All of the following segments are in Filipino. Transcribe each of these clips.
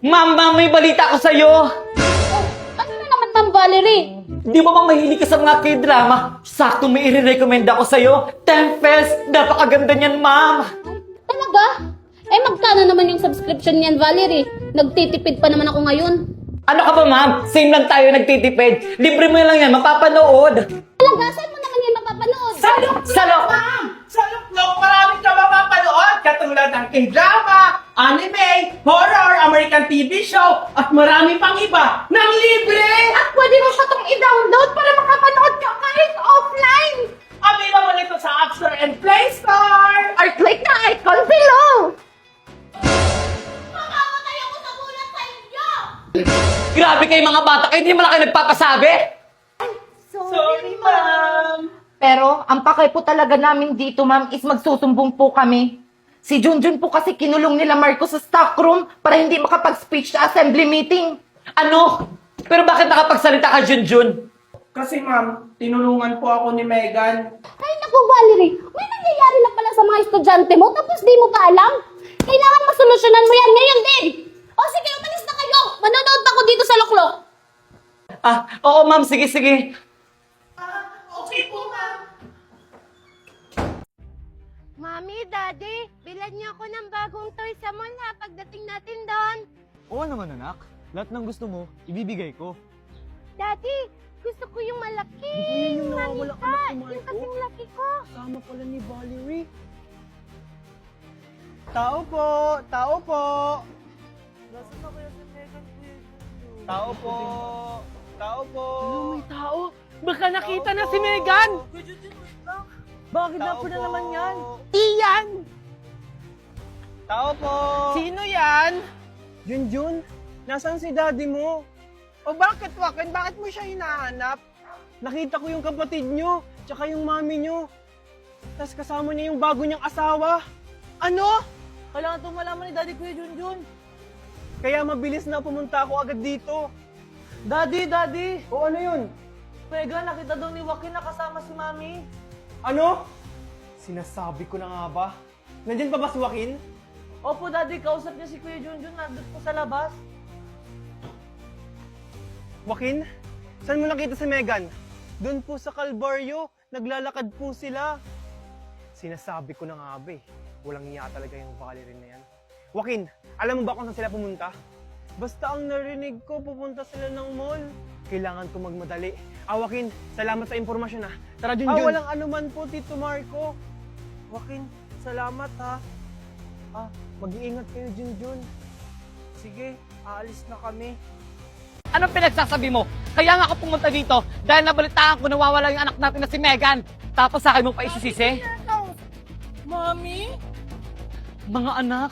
Ma'am, may balita ko sa'yo. Ano na naman, Ma'am Valerie? Di ba bang mahilig ka sa mga K-drama? Sakto may i-recommend ako sa'yo. Tempest, napakaganda niyan, ma'am. Talaga? Eh, magkano naman yung subscription niyan, Valerie? Nagtitipid pa naman ako ngayon. Ano ka ba, ma'am? Same lang tayo nagtitipid. Libre mo lang yan, mapapanood. Talaga? Saan mo naman yan mapapanood? Salok! Ma'am! Sa Luklok, marami ka mapapanood katulad ng K-drama, anime, horror, American TV show, at marami pang iba ng libre! At pwede mo siya itong i-download para makapanood ka kahit offline! Available ito sa App Store and Play Store! Or click the icon below! Mamamatay ako sa bulan sa inyo! Grabe kayo mga bata kayo, hindi mo lang kayo nagpapasabi? Sorry, ma'am! Pero ang pakay po talaga namin dito, ma'am, is magsusumbong po kami. Si Junjun po kasi kinulong nila Marco sa stock room para hindi makapag-speech sa assembly meeting. Ano? Pero bakit nakapagsalita ka, Junjun? Kasi ma'am, tinulungan po ako ni Megan. Ay, naku, Valerie. May nangyayari na pala sa mga estudyante mo tapos di mo pa alam. Kailangan masolusyonan mo yan ngayon din. O sige, umalis na kayo. Manonood ako dito sa Luklok. Oo, ma'am. Sige. Okay po, ma'am. Mami, Daddy, bilan niyo ako ng bagong toy sa mall ha pagdating natin doon. Oo naman anak, lahat ng gusto mo, ibibigay ko. Daddy, gusto ko yung malaki. Yung nawawala ka na kumain Yung kasing laki ko. Kasama pala ni Valerie. Tao po! Tao po! Nasaan na kaya si Megan? Tao po! Tao po! Ano, may tao? Baka nakita na si Megan! Bakit na po na naman yan? Iyan! Tao po! Sino yan? Junjun, nasaan si daddy mo? O bakit, Wakin? Bakit mo siya hinahanap? Nakita ko yung kapatid nyo, tsaka yung mami nyo. Tapos kasama niya yung bago niyang asawa. Ano? Kailangan itong malaman ni Daddy Kuya Junjun. Kaya mabilis na pumunta ako agad dito. Daddy! O ano yun? Pega, nakita daw ni Joaquin na kasama si Mami. Ano? Sinasabi ko na nga ba? Nandyan pa ba si Joaquin? Opo, Daddy. Kausap niya si Kuya Junjun. Nandun po sa labas. Joaquin, saan mo nakita si Megan? Doon po sa Calvario. Naglalakad po sila. Sinasabi ko na nga ba eh. Walang iya talaga yung Valerie na yan. Joaquin, alam mo ba kung saan sila pumunta? Basta ang narinig ko, pupunta sila ng mall. Kailangan ko magmadali. Joaquin, salamat sa impormasyon ha. Tara, Junjun. Walang anuman po, Tito Marco. Joaquin, salamat ha. Mag-iingat kayo, Junjun. Sige, aalis na kami. Anong pinagsasabi mo? Kaya nga ako pumunta dito dahil nabalitaan ko nawawala yung anak natin na si Megan. Tapos sa akin mo pa isisisi? Mami? Mga anak,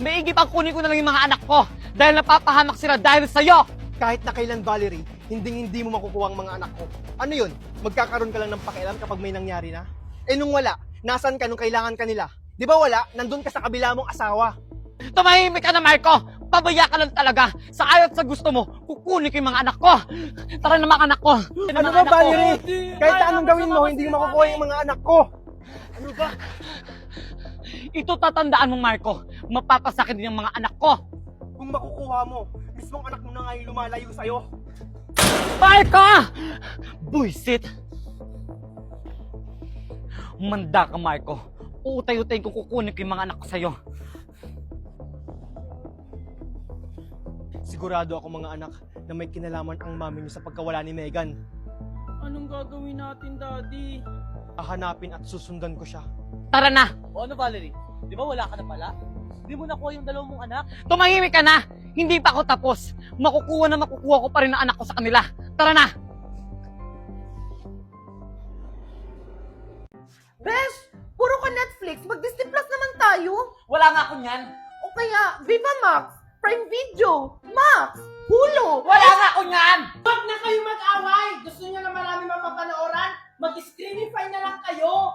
maigi pang kunin ko na lang yung mga anak ko dahil napapahamak sila dahil sa'yo. Kahit na kailan, Valerie, hindi mo makukuha ang mga anak ko. Ano yun? Magkakaroon ka lang ng pakialam kapag may nangyari na? Eh nung wala, nasan ka nung kailangan ka nila? Di ba wala? Nandun ka sa kabila mong asawa. Tumahimik ka na, Marco! Pabaya ka lang talaga! Sa ayaw at sa gusto mo, kukunin ko yung mga anak ko! Tara na mga anak ko! Ano ba, Valerie? Kahit anong gawin mo, hindi mo makukuha yung mga anak ko. Ano ba? Ito tatandaan mo, Marco. Mapapasakit din yung mga anak ko. Kung makukuha mo, mismong anak mo na nga yung lumalayo sa'yo. Marco! Buisit! Manda ka, Marco. Uutay-utay ko kukunin ko yung mga anak ko sa'yo. Sigurado ako mga anak na may kinalaman ang mami niyo sa pagkawala ni Megan. Anong gagawin natin, Daddy? Hahanapin at susundan ko siya. Tara na! O ano, Valerie? Di ba wala ka na pala? Di mo nakuha yung dalawang mong anak? Tumahimik ka na! Hindi pa ako tapos. Makukuha ko pa rin ang anak ko sa kanila. Tara na! Besh, puro ka Netflix. Mag-Disney Plus naman tayo. Wala nga ako niyan. O kaya, Viva Max, Prime Video, Max, Hulu. Wala nga ako niyan! Huwag na kayo mag-away! Gusto niyo na marami mapapanooran? Mag-screenify na lang kayo!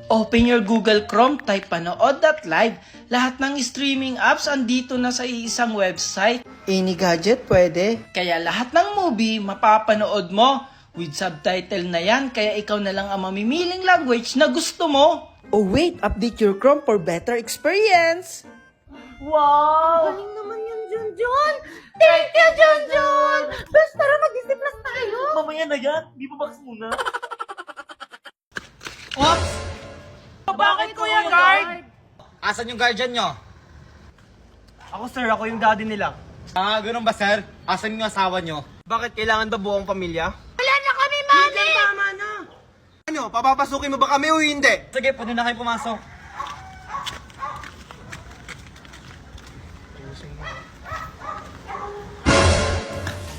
Open your Google Chrome, type panood.live. Lahat ng streaming apps andito na sa isang website. Any gadget pwede. Kaya lahat ng movie mapapanood mo. With subtitle na yan, kaya ikaw na lang ang mamimiling language na gusto mo. Oh wait, update your Chrome for better experience. Wow! Galing naman yan, Jun Thank you, Junjun! Bes, tara mag-isip na tayo! Mamaya na yan. Di ba box muna? Ops! Bakit Kuya Guard? Asan yung guardian nyo? Ako sir, ako yung daddy nila. Ah, ganun ba sir? Asan yung asawa nyo? Bakit kailangan ba buong pamilya? Wala na kami, Mami! Tama na! Ano, papapasukin mo ba kami o hindi? Sige, pwede na kayo pumasok.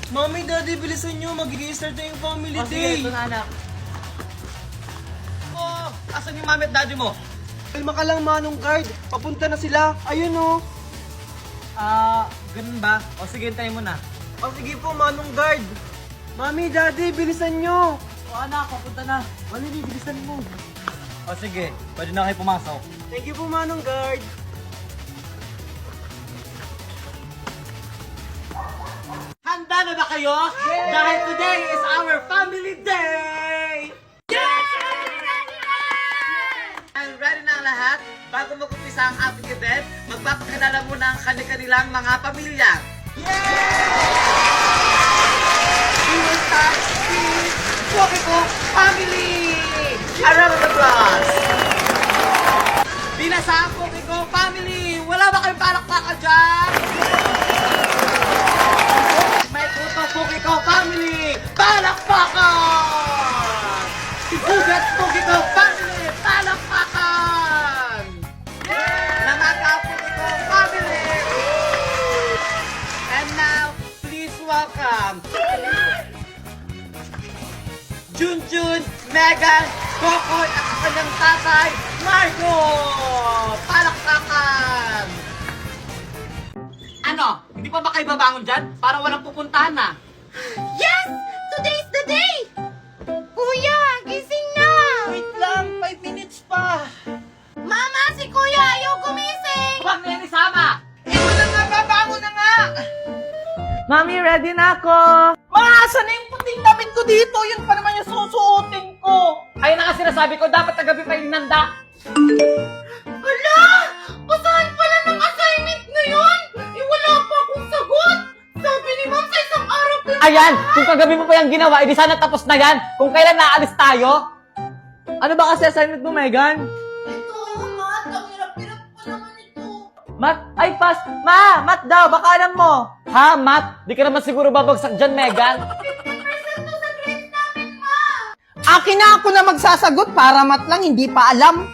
Mami, daddy, bilisan nyo. Mag-i-start na yung family day. Ito na anak. Oh, asan yung mami at daddy mo? Kalma ka lang, Manong Guard. Papunta na sila. Ayun oh. Ganun ba? O sige, hintayin mo na. Oh, sige po, Manong Guard. Mami, daddy, bilisan nyo. O anak, papunta na. Malini, bilisan mo. O sige, pwede na kayo pumasok. Thank you po, Manong Guard. Handa na ba kayo? Dahil today is our family day! And ready na ang lahat? Bago mag-umpisa ang ating event, magpapakilala muna ang kanilang mga pamilya. We will start with Pokiko Family! A round of applause! Binasa ang Pokiko Family! Wala ba kayong palakpakan dyan? May puto Pokiko Family! Palakpakan! Igugat Pokiko Family! Palakpakan! Namaga Pokiko Family! And now, please welcome Junjun, Megan, Kokoy at ang kanyang tatay, Marco! Palakpakan! Ano? Hindi pa ba kayo babangon dyan? Para walang pupuntahan na. Yes! Today's the day! Kuya, gising na! Wait lang, 5 minutes pa. Mama, si Kuya ayaw gumising! Huwag na yan isama! Ito na nga, babangon na nga. Mami, ready na ako! Maasan na yung puting damit ko dito? Yun pa naman yung susuotin ko. Ayun na nga sinasabi ko, dapat kagabi pa inanda. Hala! Basahan pala ng assignment ngayon! Eh, wala pa akong sagot! Sabi ni Ma'am sa isang araw pa yung... Ayan, kung kagabi mo pa yung ginawa, edi sana tapos na yan. Kung kailan naalis tayo. Ano ba kasi assignment mo, Megan? Ito, Mat! Ang hirap-hirap pa naman ito! Mat? Ay, pass! Ma! Mat daw! Baka alam mo! Ha, Mat? Di ka naman siguro babagsak dyan, Megan. 50% to sa grades namin, Ma! Akin na ako na magsasagot para mat lang, hindi pa alam.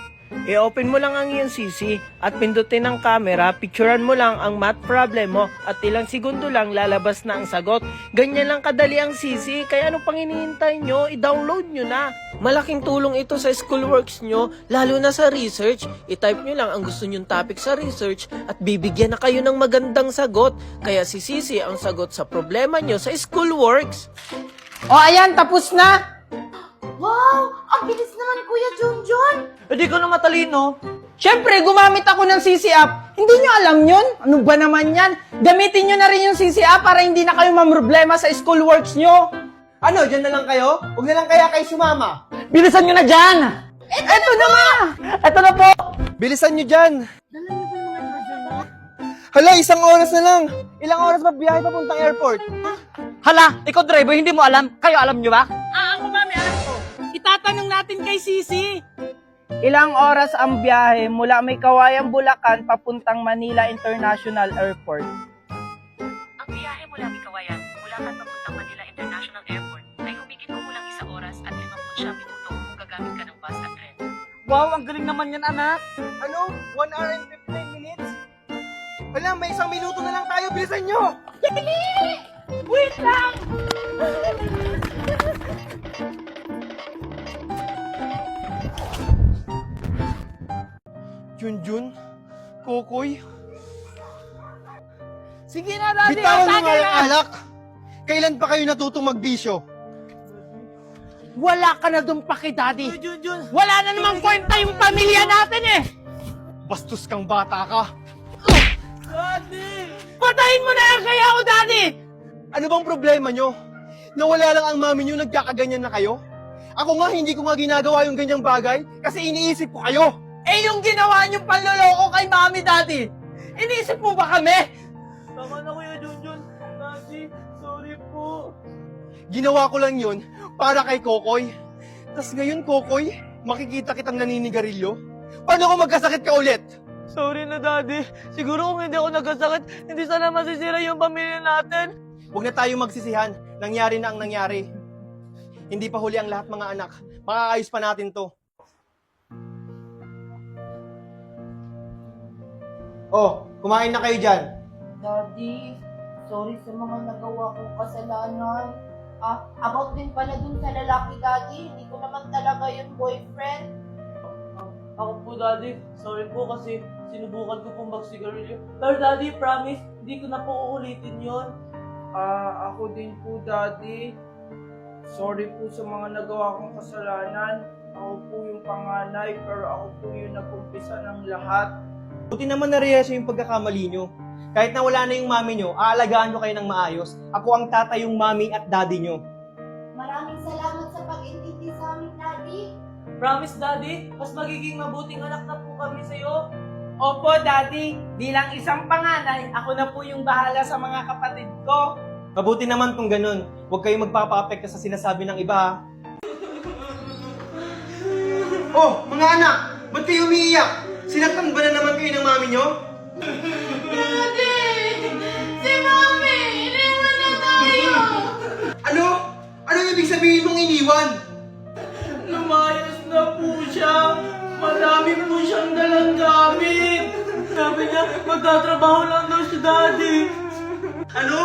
I-open mo lang ang iyong CC at pindutin ang camera, picturean mo lang ang math problem mo at ilang segundo lang lalabas na ang sagot. Ganyan lang kadali ang CC, kaya ano pang hinihintay nyo? I-download nyo na. Malaking tulong ito sa schoolworks nyo, lalo na sa research. I-type nyo lang ang gusto nyong topic sa research at bibigyan na kayo ng magandang sagot. Kaya si CC ang sagot sa problema nyo sa schoolworks. O ayan, tapos na! Wow! Ang bilis naman, Kuya Junjun! Hindi ko na matalino. Siyempre, gumamit ako ng CC app. Hindi nyo alam yun? Ano ba naman yan? Gamitin nyo na rin yung CC app para hindi na kayo mamroblema sa schoolworks nyo. Ano, dyan na lang kayo? Huwag na lang kaya kayo sumama. Bilisan nyo na dyan! Eto na ma! Eto na po! Bilisan nyo dyan. Hala, 1 oras na lang. Ilang oras ba biyahe papuntang airport? Hala, ikaw driver, hindi mo alam. Kayo alam nyo ba? Ako mami, alam ko. Itatanong natin kay Sisi. Ilang oras ang biyahe mula May Kawayan, Bulacan papuntang Manila International Airport? Ang biyahe mula Kawayan, Bulacan papuntang Manila International Airport ay humigit kumulang 1 oras at 59 minuto kung gagamit ka ng bus at tren. Wow, ang galing naman yan, anak. Ano? 1 hour and 15 minutes? Hala, may 1 minuto na lang tayo. Bilisan nyo! Wait lang! Junjun? Kokoy? Sige na, Daddy. Bitawan mo Tagay nga na. yung alak! Kailan pa kayo natutong magbisyo? Wala ka na dun paki, Daddy. Wala na namang kwenta yung pamilya natin eh. Bastos kang bata ka! Daddy! Patayin mo na yan kaya ako, Daddy! Ano bang problema nyo? Nawala lang ang mami nyo, nagkakaganyan na kayo? Ako nga, hindi ko nga ginagawa yung ganyang bagay kasi iniisip ko kayo! Eh yung ginawa niyong panloloko kay Mami, Daddy, iniisip mo ba kami? Tama na Kuya Junjun. Daddy, sorry po. Ginawa ko lang yun para kay Kokoy. Tas ngayon, Kokoy, makikita kitang naninigarilyo. Paano kung magkasakit ka ulit? Sorry na, Daddy. Siguro kung hindi ako nagkasakit, hindi sana masisira yung pamilya natin. Huwag na tayo magsisihan. Nangyari na ang nangyari. Hindi pa huli ang lahat, mga anak. Makakaayos pa natin to. Oh, kumain na kayo dyan. Daddy, sorry sa mga nagawa kong kasalanan. About din pala dun sa lalaki, Daddy. Hindi ko naman talaga yung boyfriend. Ako po, Daddy. Sorry po kasi sinubukan ko pong magsigarilyo. Pero Daddy, promise, hindi ko na po uulitin yon. Ako din po, Daddy. Sorry po sa mga nagawa kong kasalanan. Ako po yung panganay, pero ako po yung nag-umpisa ng lahat. Buti naman na-realize yung pagkakamali nyo. Kahit na wala na yung mami nyo, aalagaan nyo kayo ng maayos. Ako ang tatay yung mami at daddy nyo. Maraming salamat sa pag-intindi sa amin, Daddy. Promise, Daddy, mas magiging mabuting anak na po kami sa'yo. Opo, Daddy. Bilang isang panganay, ako na po yung bahala sa mga kapatid ko. Mabuti naman kung ganun. Huwag kayong magpapa-apekto sa sinasabi ng iba, ha? Oh, mga anak! Ba't kayo umiiyak? Sinaktan ba na naman kayo ng mami nyo? Daddy! Si Mami! Iniwan na tayo! Ano? Ano ibig sabihin mong iniwan? Lumayas na po siya. Marami po siyang dalang gamit. Sabi niya, magtatrabaho lang daw si Daddy. Ano?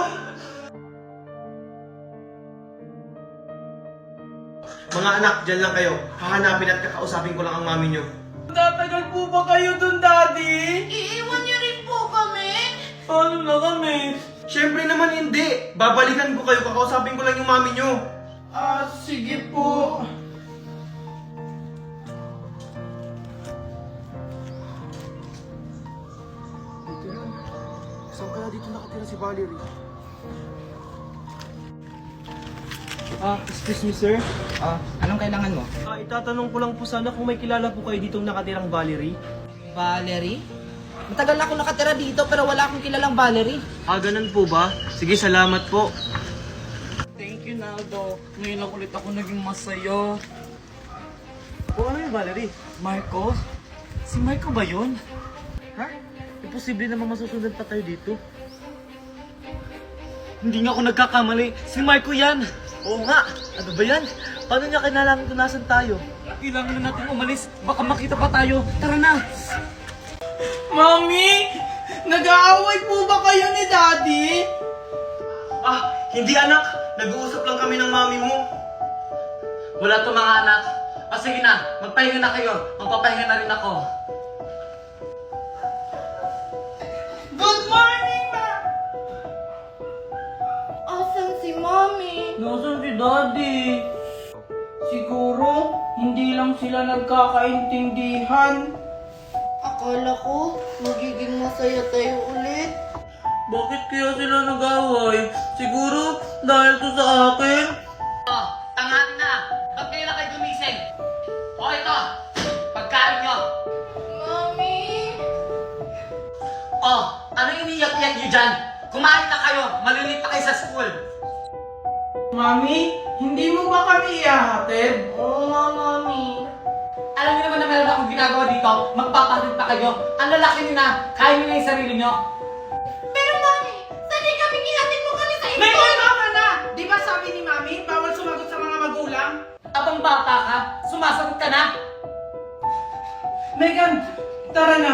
Mga anak, dyan lang kayo. Hahanapin at kakausapin ko lang ang mami nyo. Tatagal po ba kayo dun, Daddy? Iiwan niyo rin po kami? Paano na kami? Siyempre naman hindi. Babalikan ko kayo, kakausapin ko lang yung mami nyo. Sige po. Saan kaya dito nakatira si Valerie? Excuse me, sir. Anong kailangan mo? Itatanong ko lang po sana kung may kilala po kayo ditong nakatirang Valerie. Valerie? Matagal na ako nakatira dito pero wala akong kilalang Valerie. Ganun po ba? Sige, salamat po. Thank you, Naldo. Ngayon lang ulit ako naging masaya. Ano yung Valerie? Marco? Si Marco ba yun? Ha? Imposible naman masusunod pa tayo dito. Hindi nga ako nagkakamali. Si Marco yan! Oo nga! Ano ba yan? Paano niya kailangan kung nasan tayo? Kailangan na natin umalis. Baka makita pa tayo. Tara na! Mami! Nag-aaway po ba kayo ni Daddy? Hindi anak. Nag-uusap lang kami ng mami mo. Wala to mga anak. Sige na, magpahinga na kayo. Magpapahinga na rin ako. Good morning, Ma! Asan si Mami? Nasaan si Daddy? Siguro, hindi lang sila nagkakaintindihan. Akala ko, magiging masaya tayo ulit. Bakit kaya sila nag-away? Siguro dahil to sa akin? Tanghali na! Ba't kayo na kayo gumising? Ito! Pagkain nyo! Mami! Ano iniyak-iyak nyo dyan? Kumain na kayo! Malilate na kayo sa school! Mami, hindi mo ba kami ihahatid? Oo nga, Mami. Alam niyo naman na meron akong ginagawa dito, magpapalit pa kayo. Ang lalaki niyo na, kaya niyo na yung sarili niyo. Pero Mami, sanay kami ihatid mo kami sa inyo? May tama na! Di ba sabi ni Mami, bawal sumagot sa mga magulang? Abang bata ka, sumasagot ka na. Megan, tara na.